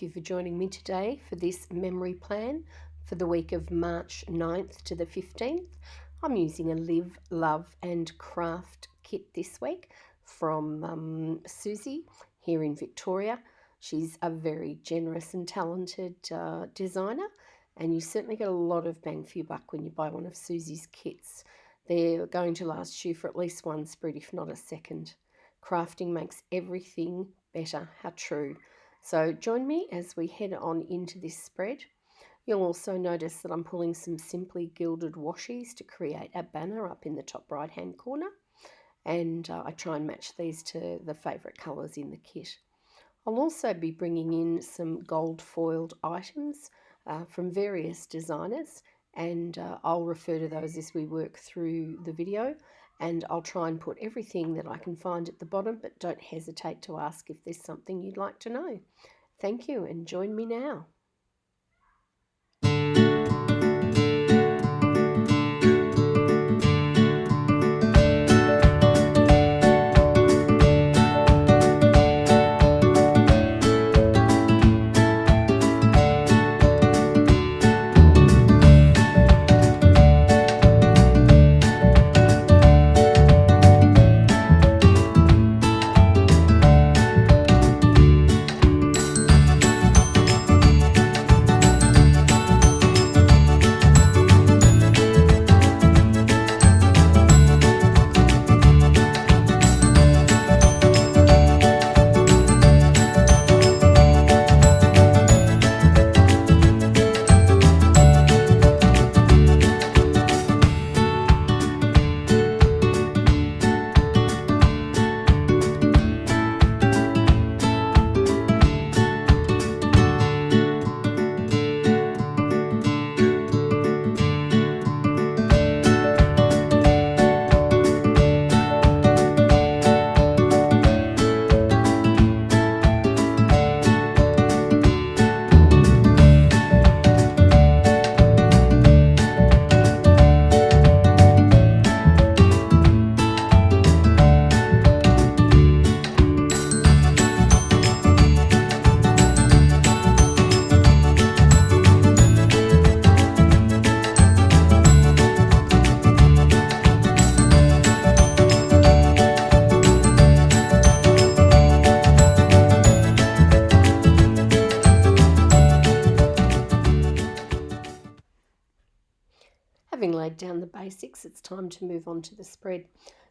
you for joining me today for this memory plan for the week of March 9th to the 15th. I'm using a Live, Love and Craft kit this week from Susie here in Victoria. She's a very generous and talented designer, and you certainly get a lot of bang for your buck when you buy one of Susie's kits. They're going to last you for at least one spread, if not a second. Crafting makes everything better. How true. So join me as we head on into this spread. You'll also notice that I'm pulling some simply gilded washies to create a banner up in the top right hand corner, and I try and match these to the favourite colours in the kit. I'll also be bringing in some gold foiled items from various designers, and I'll refer to those as we work through the video, and I'll try and put everything that I can find at the bottom, but don't hesitate to ask if there's something you'd like to know. Thank you, and join me now. Having laid down the basics, it's time to move on to the spread.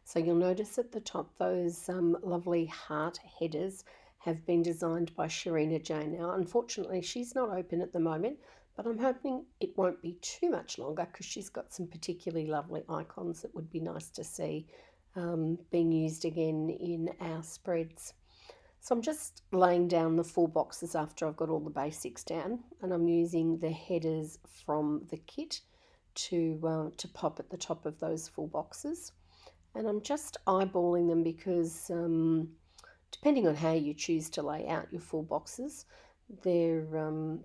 So you'll notice at the top those lovely heart headers have been designed by Sharina Jane. Now, unfortunately, she's not open at the moment, but I'm hoping it won't be too much longer because she's got some particularly lovely icons that would be nice to see being used again in our spreads. So I'm just laying down the 4 boxes after I've got all the basics down, and I'm using the headers from the kit to pop at the top of those 4 boxes, and I'm just eyeballing them because depending on how you choose to lay out your 4 boxes, there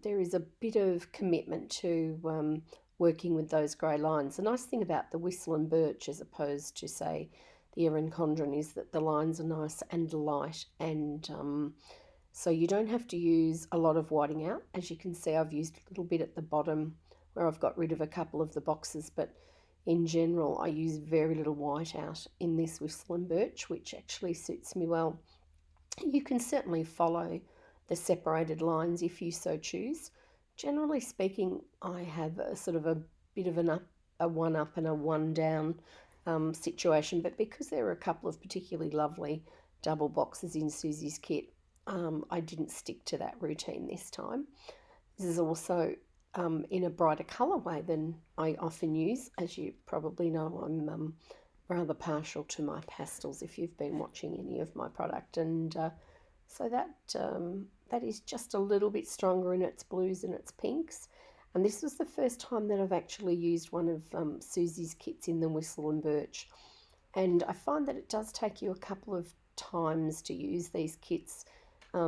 is a bit of commitment to working with those grey lines. The nice thing about the Whistle and Birch as opposed to, say, the Erin Condren is that the lines are nice and light, and so you don't have to use a lot of whiting out. As you can see, I've used a little bit at the bottom where I've got rid of a couple of the boxes, but in general I use very little white out in this Whistle and Birch, which actually suits me well. You can certainly follow the separated lines if you so choose. Generally speaking, I have a sort of a bit of a one up and a one down situation, but because there are a couple of particularly lovely double boxes in Susie's kit, I didn't stick to that routine this time. This is also in a brighter colourway than I often use. As you probably know, I'm rather partial to my pastels if you've been watching any of my product, and so that is just a little bit stronger in its blues and its pinks. And this was the first time that I've actually used one of Susie's kits in the Whistle and Birch, and I find that it does take you a couple of times to use these kits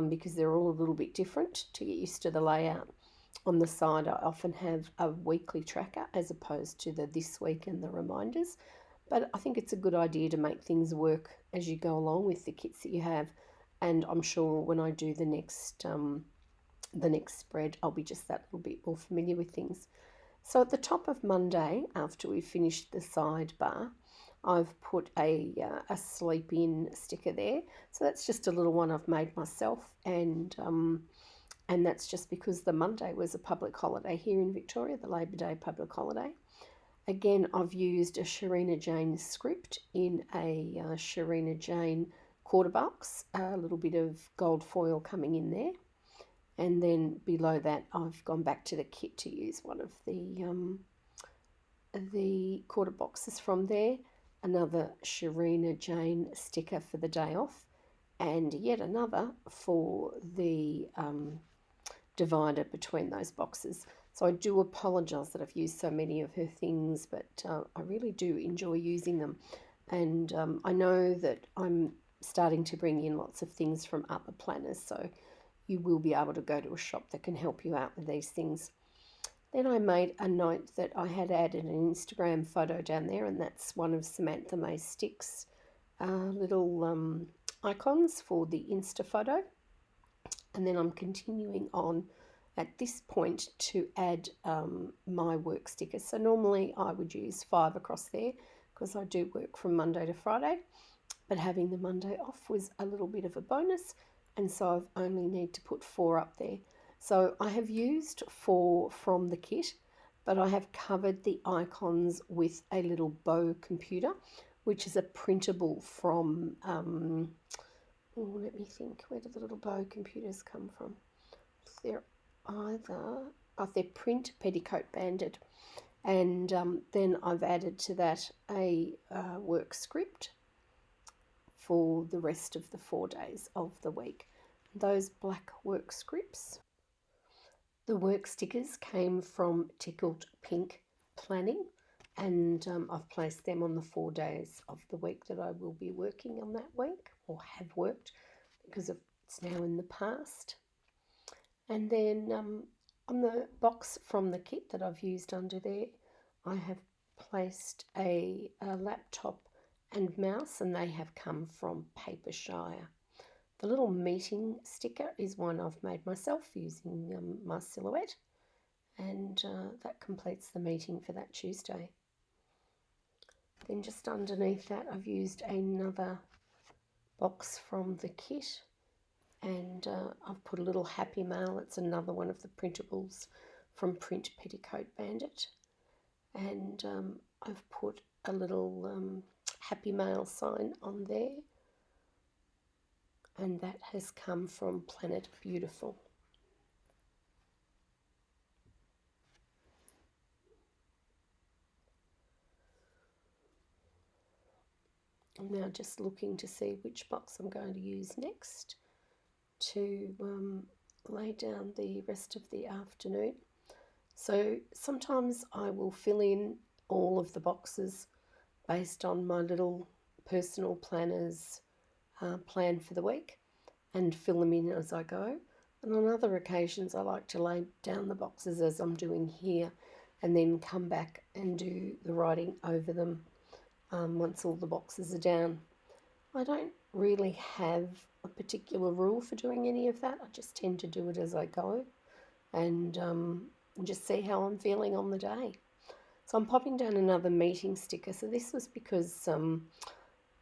because they're all a little bit different to get used to the layout. On the side, I often have a weekly tracker as opposed to the this week and the reminders, but I think it's a good idea to make things work as you go along with the kits that you have. And I'm sure when I do the next the next spread I'll be just that little bit more familiar with things. So at the top of Monday, after we've finished the sidebar, I've put a sleep in sticker there. So that's just a little one I've made myself, and that's just because the Monday was a public holiday here in Victoria, the Labor Day public holiday. Again, I've used a Sharina Jane script in a Sharina Jane quarter box, a little bit of gold foil coming in there. And then below that, I've gone back to the kit to use one of the quarter boxes from there. Another Sharina Jane sticker for the day off, and yet another for the divider between those boxes. So I do apologise that I've used so many of her things, but I really do enjoy using them. And I know that I'm starting to bring in lots of things from other planners, so you will be able to go to a shop that can help you out with these things. Then I made a note that I had added an Instagram photo down there, and that's one of Samantha May Stick's little icons for the Insta photo. And then I'm continuing on at this point to add my work stickers. So normally I would use 5 across there because I do work from Monday to Friday, but having the Monday off was a little bit of a bonus, and so I've only need to put 4 up there. So I have used 4 from the kit, but I have covered the icons with a little bow computer, which is a printable from let me think, where do the little bow computers come from? They're they're print petticoat banded, and then I've added to that a work script for the rest of the 4 days of the week. Those black work scripts, the work stickers came from Tickled Pink Planning, and I've placed them on the 4 days of the week that I will be working on that week, or have worked, because it's now in the past. And then on the box from the kit that I've used under there, I have placed a laptop and mouse, and they have come from Papershire. The little meeting sticker is one I've made myself using my silhouette, and that completes the meeting for that Tuesday. Then just underneath that, I've used another box from the kit, and I've put a little Happy Mail. It's another one of the printables from Print Petticoat Bandit, and I've put a little Happy Mail sign on there, and that has come from Planet Beautiful. I'm now just looking to see which box I'm going to use next to lay down the rest of the afternoon. So sometimes I will fill in all of the boxes based on my little personal planner's plan for the week, and fill them in as I go. And on other occasions I like to lay down the boxes as I'm doing here, and then come back and do the writing over them once all the boxes are down. I don't really have a particular rule for doing any of that. I just tend to do it as I go, and just see how I'm feeling on the day. So I'm popping down another meeting sticker. So this was because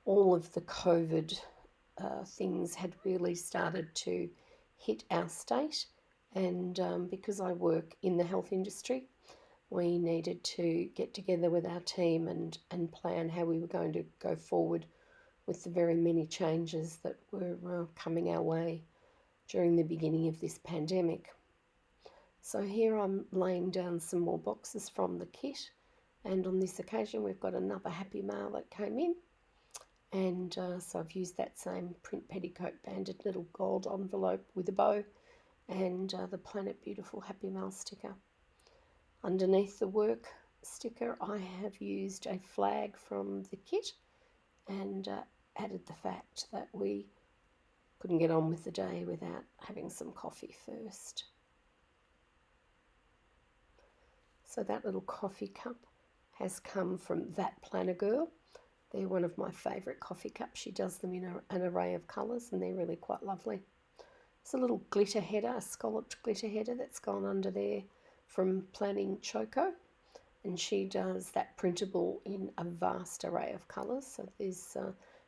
all of the COVID things had really started to hit our state, and because I work in the health industry, we needed to get together with our team and plan how we were going to go forward with the very many changes that were coming our way during the beginning of this pandemic. So here I'm laying down some more boxes from the kit, and on this occasion we've got another Happy Mail that came in, and so I've used that same Print Petticoat Bandit little gold envelope with a bow, and the Planet Beautiful Happy Mail sticker. Underneath the work sticker I have used a flag from the kit, and added the fact that we couldn't get on with the day without having some coffee first. So that little coffee cup has come from That Planner Girl. They're one of my favourite coffee cups. She does them in an array of colours, and they're really quite lovely. It's a little glitter header, a scalloped glitter header that's gone under there from Planning Choco. And she does that printable in a vast array of colours, so there's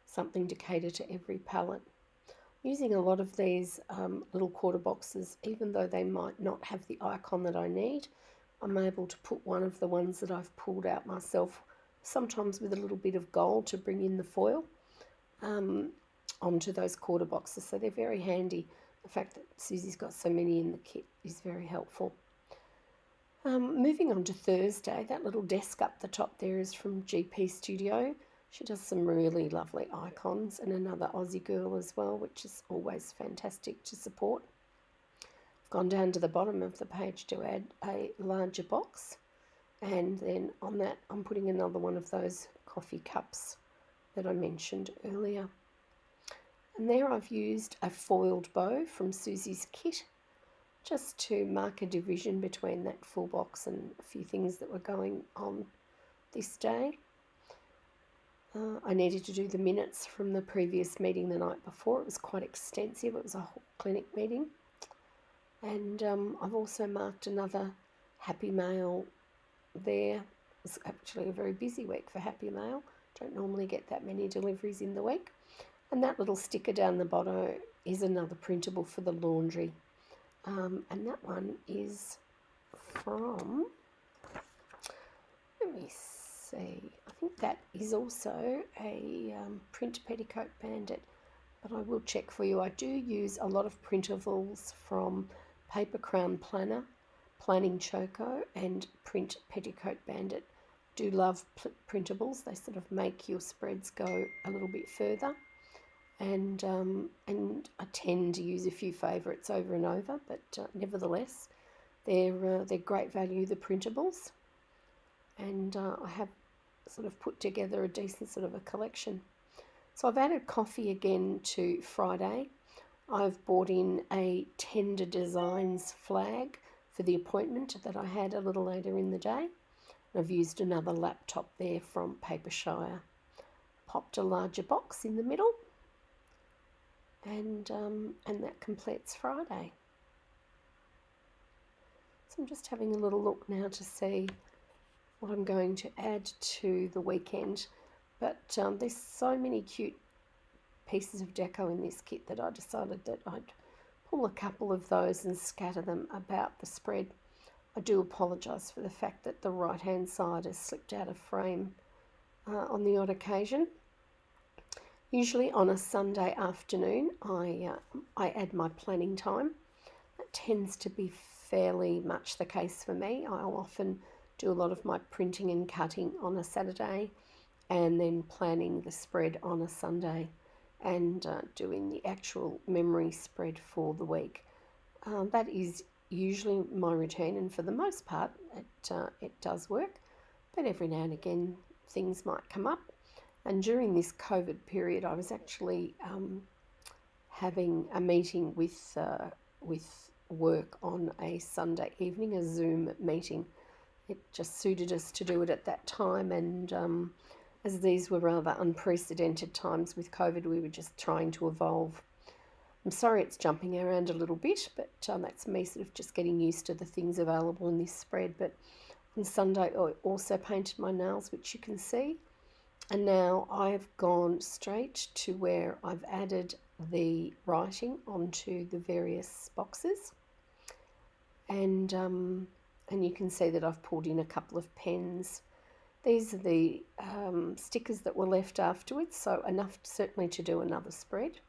something to cater to every palette. Using a lot of these little quarter boxes, even though they might not have the icon that I need, I'm able to put one of the ones that I've pulled out myself, sometimes with a little bit of gold to bring in the foil, onto those quarter boxes. So they're very handy. The fact that Susie's got so many in the kit is very helpful. Moving on to Thursday, that little desk up the top there is from GP Studio. She does some really lovely icons, and another Aussie girl as well, which is always fantastic to support. I've gone down to the bottom of the page to add a larger box, and then on that I'm putting another one of those coffee cups that I mentioned earlier. And there I've used a foiled bow from Susie's kit, just to mark a division between that full box and a few things that were going on this day. I needed to do the minutes from the previous meeting the night before. It was quite extensive. It was a whole clinic meeting. And I've also marked another Happy Mail there. It was actually a very busy week for Happy Mail. Don't normally get that many deliveries in the week. And that little sticker down the bottom is another printable for the laundry. And that one is from, let me see, I think that is also a print petticoat bandit, but I will check for you. I do use a lot of printables from Paper Crown Planner, Planning Choco, and Print Petticoat Bandit. Do love printables. They sort of make your spreads go a little bit further. And I tend to use a few favourites over and over, but nevertheless, they're great value, the printables. And I have sort of put together a decent sort of a collection. So I've added coffee again to Friday. I've bought in a Tender Designs flag for the appointment that I had a little later in the day. I've used another laptop there from Papershire. Popped a larger box in the middle. And that completes Friday. So I'm just having a little look now to see what I'm going to add to the weekend. But there's so many cute pieces of deco in this kit that I decided that I'd pull a couple of those and scatter them about the spread. I do apologise for the fact that the right hand side has slipped out of frame on the odd occasion. Usually on a Sunday afternoon, I add my planning time. That tends to be fairly much the case for me. I'll often do a lot of my printing and cutting on a Saturday, and then planning the spread on a Sunday, and doing the actual memory spread for the week. That is usually my routine, and for the most part, it does work. But every now and again, things might come up. And during this COVID period, I was actually having a meeting with work on a Sunday evening, a Zoom meeting. It just suited us to do it at that time, and as these were rather unprecedented times with COVID, we were just trying to evolve. I'm sorry it's jumping around a little bit, but that's me sort of just getting used to the things available in this spread. But on Sunday, I also painted my nails, which you can see. And now I've gone straight to where I've added the writing onto the various boxes. And you can see that I've pulled in a couple of pens. These are the stickers that were left afterwards, so enough certainly to do another spread.